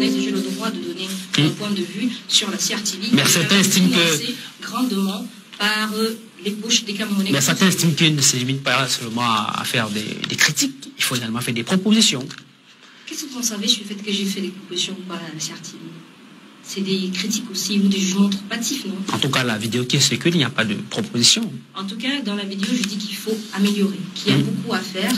Internet et j'ai le droit de donner un point de vue sur la CRTV. Mais certains estiment que... grandement par les poches des Camerounais. Mais certains estiment qu'il ne se limite pas seulement à faire des critiques. Il faut également faire des propositions. Qu'est-ce que vous en savez sur le fait que j'ai fait des propositions ou pas à la CRTV? C'est des critiques aussi ou des jugements trompatifs, non? En tout cas, la vidéo qui est circule, il n'y a pas de proposition. En tout cas, dans la vidéo, je dis qu'il faut améliorer, qu'il y a beaucoup à faire,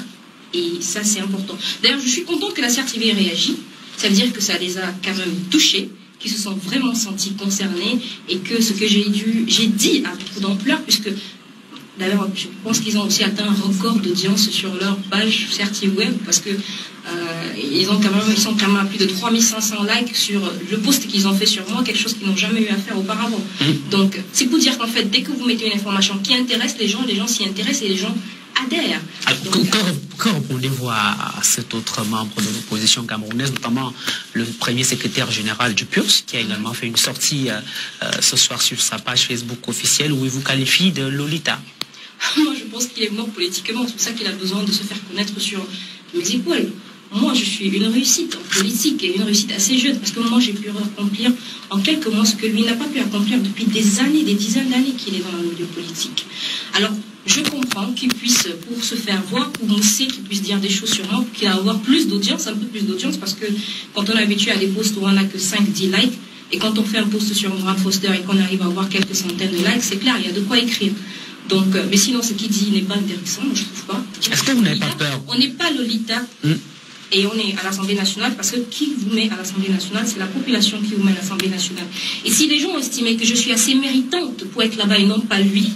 et ça, c'est important. D'ailleurs, je suis contente que la CRTV ait réagi. Ça veut dire que ça les a quand même touchés, qu'ils se sont vraiment sentis concernés, et que ce que j'ai dit a beaucoup d'ampleur, puisque, d'ailleurs, je pense qu'ils ont aussi atteint un record d'audience sur leur page CRTV Web, parce que ils sont quand même à plus de 3500 likes sur le post qu'ils ont fait sur moi, quelque chose qu'ils n'ont jamais eu à faire auparavant. Donc, c'est pour dire qu'en fait, dès que vous mettez une information qui intéresse les gens s'y intéressent et les gens adhèrent. Que répondez-vous à cet autre membre de l'opposition camerounaise, notamment le premier secrétaire général du PURS, qui a également fait une sortie ce soir sur sa page Facebook officielle où il vous qualifie de Lolita? Moi, je pense qu'il est mort politiquement. C'est pour ça qu'il a besoin de se faire connaître sur mes épaules. Moi, je suis une réussite en politique et une réussite assez jeune parce que moi, j'ai pu accomplir en quelques mois ce que lui n'a pas pu accomplir depuis des années, des dizaines d'années qu'il est dans le milieu politique. Alors, je comprends qu'il puisse, pour se faire voir, pour mousser, qu'il puisse dire des choses sur moi, qu'il va avoir plus d'audience, un peu plus d'audience, parce que quand on est habitué à des posts où on n'a que 5-10 likes, et quand on fait un post sur Mourad Foster et qu'on arrive à avoir quelques centaines de likes, c'est clair, il y a de quoi écrire. Donc, mais sinon, ce qu'il dit n'est pas intéressant, je ne trouve pas. Est-ce que vous n'avez pas peur? On n'est pas Lolita. Et on est à l'Assemblée nationale parce que qui vous met à l'Assemblée nationale, c'est la population qui vous met à l'Assemblée nationale. Et si les gens ont estimé que je suis assez méritante pour être là-bas et non pas lui,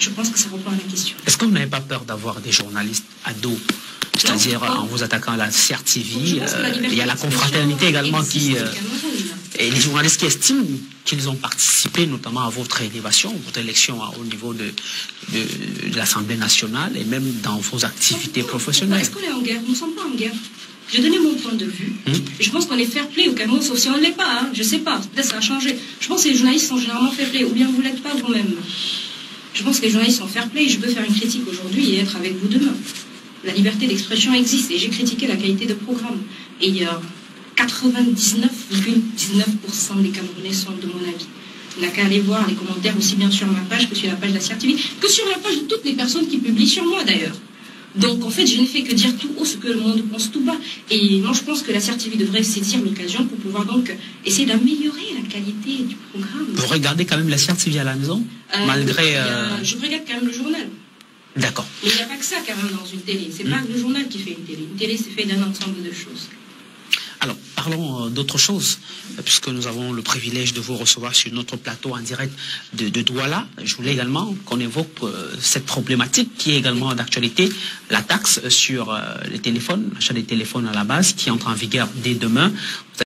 je pense que ça répond à la question. Est-ce que vous n'avez pas peur d'avoir des journalistes à dos? C'est-à-dire en vous attaquant à la CRTV, il y a la confraternité également qui... et les journalistes qui estiment qu'ils ont participé notamment à votre élévation, votre élection au niveau de l'Assemblée nationale et même dans vos activités professionnelles. Est-ce qu'on est en guerre? Nous ne sommes pas en guerre. J'ai donné mon point de vue. Je pense qu'on est fair play au Cameroun, sauf si on ne l'est pas. Hein. Je ne sais pas. Peut-être ça a changé. Je pense que les journalistes sont généralement fair play, ou bien vous ne l'êtes pas vous-même. Je pense que les journalistes sont fair play et je peux faire une critique aujourd'hui et être avec vous demain. La liberté d'expression existe et j'ai critiqué la qualité de programme. Et 99,19% des Camerounais sont de mon avis. Il n'a qu'à aller voir les commentaires aussi bien sur ma page que sur la page de la CRTV, que sur la page de toutes les personnes qui publient sur moi d'ailleurs. Donc en fait, je ne fais que dire tout haut ce que le monde pense tout bas. Et moi, je pense que la CRTV devrait saisir l'occasion pour pouvoir donc essayer d'améliorer la qualité du programme. Vous regardez quand même la CRTV à la maison, malgré... Je regarde quand même le journal. D'accord. Mais il n'y a pas que ça quand même dans une télé. C'est pas le journal qui fait une télé. Une télé, c'est fait d'un ensemble de choses. Alors, parlons d'autre chose, puisque nous avons le privilège de vous recevoir sur notre plateau en direct de Douala. Je voulais également qu'on évoque cette problématique qui est également d'actualité, la taxe sur les téléphones, l'achat des téléphones à la base, qui entre en vigueur dès demain.